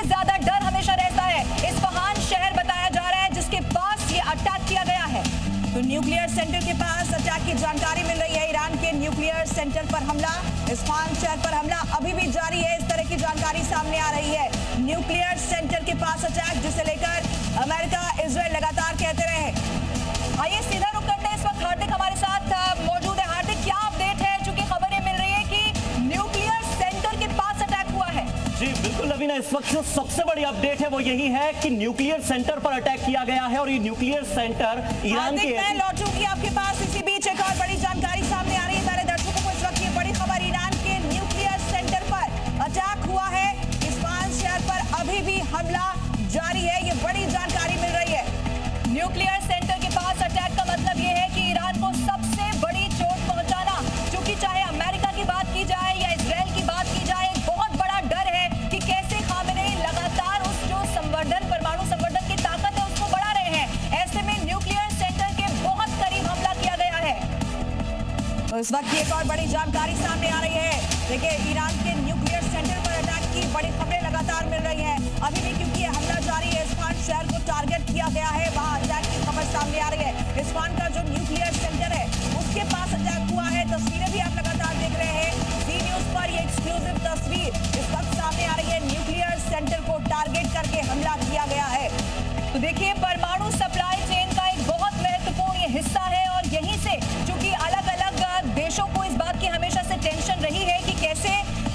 सबसे ज्यादा डर हमेशा रहता है। इस्फहान शहर बताया जा रहा है जिसके पास ये अटैक किया गया है। तो न्यूक्लियर सेंटर के पास अटैक की जानकारी मिल रही है। ईरान के न्यूक्लियर सेंटर पर हमला, इस्फहान शहर पर हमला अभी भी जारी है। इस तरह की जानकारी सामने आ रही है। न्यूक्लियर सेंटर के पास अटैक, जिसे लेकर अमेरिका इजराइल लगातार कहते रहे। आइए सीधा रुक करते हैं। इस वक्त हार्दिक हमारे साथ मौजूद है। हार्दिक, क्या अपडेट है? चूंकि खबरें मिल रही है कि न्यूक्लियर सेंटर के पास अटैक हुआ है। जी बिल्कुल लवीना, इस वक्त जो सबसे बड़ी अपडेट है वो यही है कि न्यूक्लियर सेंटर पर अटैक किया गया है और ये न्यूक्लियर सेंटर ईरान के। मैं लौटूंगी आपके पास। इसी बीच एक और बड़ी जानकारी सामने आ रही है मेरे दर्शकों को। इस वक्त ये बड़ी खबर, ईरान के न्यूक्लियर सेंटर पर अटैक हुआ है। इस्फहान शहर पर अभी भी हमला जारी है। ये बड़ी जानकारी मिल रही है। न्यूक्लियर सेंटर के पास अटैक का मतलब ये है कि ईरान को सबसे बड़ी चोट पहुंचाना, क्योंकि चाहे अमेरिका की बात की जाए या इजराइल की बात की जाए, बहुत बड़ा डर है कि कैसे खामेनेई लगातार उस जो संवर्धन, परमाणु संवर्धन की ताकत है उसको बढ़ा रहे हैं। ऐसे में न्यूक्लियर सेंटर के बहुत करीब हमला किया गया है। तो इस वक्त एक और बड़ी जानकारी सामने आ रही है। देखिए, ईरान के न्यूक्लियर सेंटर पर अटैक की बड़ी खबरें लगातार मिल रही हैं अभी भी, क्योंकि हमला जारी है। इस्फहान शहर को टारगेट किया गया है, वहां अटैक की खबर सामने आ रही है। इस्फहान का जो न्यूक्लियर सेंटर है उसके पास अटैक हुआ है। तस्वीरें भी आप लगातार देख रहे हैं। सी न्यूज पर ये एक्सक्लूसिव तस्वीर इस वक्त सामने आ रही है। न्यूक्लियर सेंटर को टारगेट करके हमला किया गया है। तो देखिए, परमाणु सप्लाई चेन का एक बहुत महत्वपूर्ण ये हिस्सा है और यहीं से चूंकि अलग अलग देशों को इस बात की हमेशा से टेंशन रही है कि कैसे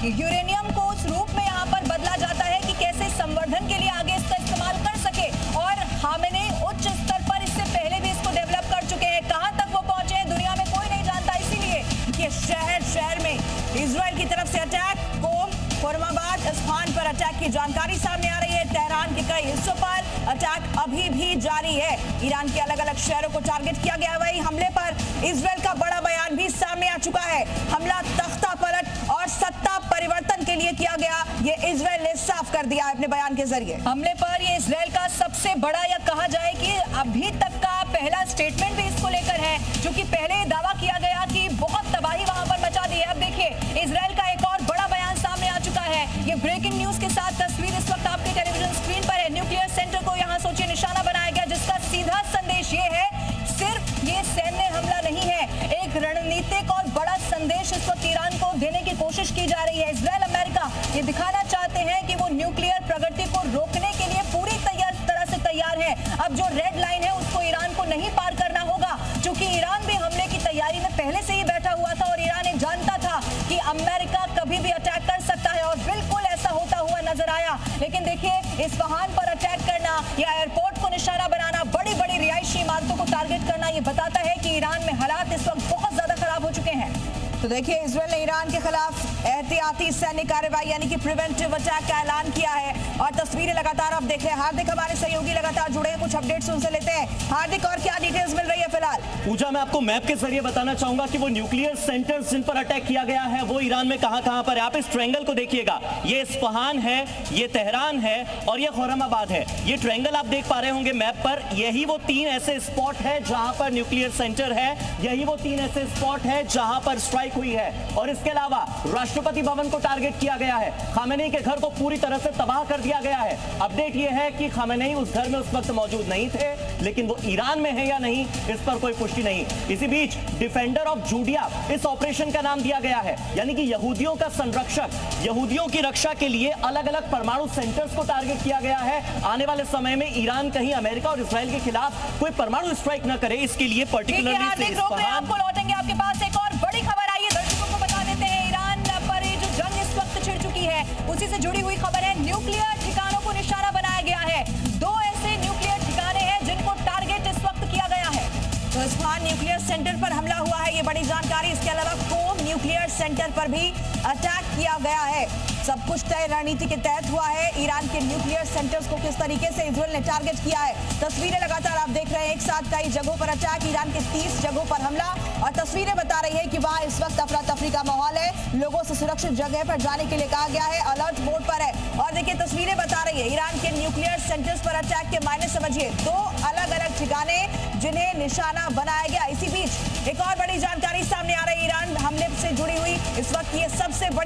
यूरेनियम को उस रूप में यहाँ पर बदला जाता है कि कैसे संवर्धन के लिए आगे इसका इस्तेमाल कर सके। और खामेनेई उच्च स्तर पर इससे पहले भी इसको डेवलप कर चुके हैं। कहां तक वो पहुंचे हैं दुनिया में कोई नहीं जानता। इसीलिए कि शहर में इजराइल की तरफ से अटैक, कोम, खुर्माबाद, इस्फहान पर अटैक की जानकारी सामने आ रही है। तेहरान के कई हिस्सों पर अटैक अभी भी जारी है। ईरान के अलग अलग शहरों को टारगेट किया गया है। वही हमले पर इजराइल का बड़ा बयान भी सामने आ चुका है। हमला तख्ता पलट और सत्ता परिवर्तन के लिए किया गया, ये इजराइल ने साफ कर दिया है अपने बयान के जरिए। हमले पर ये इजराइल का सबसे बड़ा, या कहा जाए कि अभी तक का पहला स्टेटमेंट भी इसको लेकर है, जो कि पहले दावा किया गया कि बहुत तबाही वहां पर मचा दी है। अब देखिए, इजराइल का एक और बड़ा बयान सामने आ चुका है। ये ब्रेकिंग न्यूज के साथ तस्वीर इस वक्त आपके टेलीविजन स्क्रीन पर है। न्यूक्लियर सेंटर को यहाँ सोचिए निशाना बनाया गया, जिसका सीधा संदेश ये है, सिर्फ ये सैन्य हमला नहीं है, एक रणनीतिक और बड़ा संदेश इस वक्त ईरान को देने की कोशिश की जा रही है। इजराइल, अमेरिका ये दिखाना चाहते हैं कि वो न्यूक्लियर प्रगति को रोकने के लिए पूरी तरह से तैयार है। अब जो रेड लाइन है उसको ईरान को नहीं पार करना होगा, क्योंकि ईरान भी हमले की तैयारी में पहले से ही बैठा हुआ था और ईरान ये जानता था कि अमेरिका कभी भी अटैक कर सकता है, और बिल्कुल ऐसा होता हुआ नजर आया। लेकिन देखिए, इस्फहान पर अटैक करना या एयरपोर्ट को निशाना बनाना, बड़ी बड़ी रिहायशी इमारतों को टारगेट करना, ये बताता है कि ईरान में हालात इस वक्त बहुत ज्यादा खराब हो चुके हैं। तो देखिए, इजराइल ने ईरान के खिलाफ एहतियाती सैन्य कार्रवाई यानी कि प्रिवेंटिव अटैक का ऐलान किया है और तस्वीरें लगातार आप देख रहे हैं। हार्दिक हमारे सहयोगी लगातार जुड़े हैं, कुछ अपडेट्स उनसे लेते हैं। हार्दिक, और क्या डिटेल्स मिल रही है फिलहाल? पूजा, मैं आपको मैप के जरिए बताना चाहूंगा कि वो न्यूक्लियर सेंटर्स जिन पर अटैक किया गया है वो ईरान में कहां पर है। आप इस ट्रायंगल को देखिएगा, ये इस्फहान है, ये तेहरान है और ये खुर्माबाद है। ये ट्रायंगल आप देख पा रहे होंगे मैप पर। यही वो 3 ऐसे स्पॉट है जहां पर न्यूक्लियर सेंटर है, यही वो 3 ऐसे स्पॉट है जहां पर स्ट्राइक हुई है। और इसके अलावा राष्ट्रपति भवन को टारगेट किया गया है। खामेनेई के घर को पूरी तरह से तबाह कर दिया गया है। अपडेट यह है कि खामेनेई उस घर में उस वक्त मौजूद नहीं थे, लेकिन वो ईरान में है या नहीं इस पर कोई पुष्टि नहीं। इसी बीच डिफेंडर ऑफ जूडिया इस ऑपरेशन का नाम दिया गया है, यानी कि यहूदियों का संरक्षक। यहूदियों की रक्षा के लिए अलग अलग परमाणु सेंटर्स को टारगेट किया गया है। आने वाले समय में ईरान कहीं अमेरिका और इजराइल के खिलाफ कोई परमाणु स्ट्राइक न करे, इसके लिए पर्टिकुलरली आपको लौटेंगे आपके पास। एक और बड़ी खबर आई है, दर्शकों को बता देते हैं। ईरान पर ये जो जंग इस वक्त छिड़ चुकी है, उसी से जुड़ी हुई खबर है। न्यूक्लियर ठिकानों को निशाना बनाया गया है। 2 ऐसे न्यूक्लियर ठिकाने हैं जिनको टारगेट इस वक्त किया गया है। तो इस्फहान न्यूक्लियर सेंटर पर हमला हुआ है, ये बड़ी जानकारी। इसके अलावा कोम न्यूक्लियर सेंटर पर भी अटैक किया गया है। सब कुछ तय रणनीति के तहत हुआ है। ईरान के न्यूक्लियर सेंटर्स को किस तरीके से इजराइल ने टारगेट किया है, तस्वीरें लगातार आप देख रहे हैं। एक साथ कई जगहों पर अटैक, ईरान के 30 जगहों पर हमला, और तस्वीरें बता रही है कि वहां इस वक्त अफरा तफरी का माहौल है। लोगों से सुरक्षित जगह पर जाने के लिए कहा गया है, अलर्ट मोड पर है। और देखिए, तस्वीरें बता रही है ईरान के न्यूक्लियर सेंटर्स पर अटैक के मायने समझिए। 2 अलग अलग ठिकाने जिन्हें निशाना बनाया गया। इसी बीच एक और बड़ी जानकारी सामने आ रही है ईरान हमले से जुड़ी हुई। इस वक्त ये सबसे बड़ी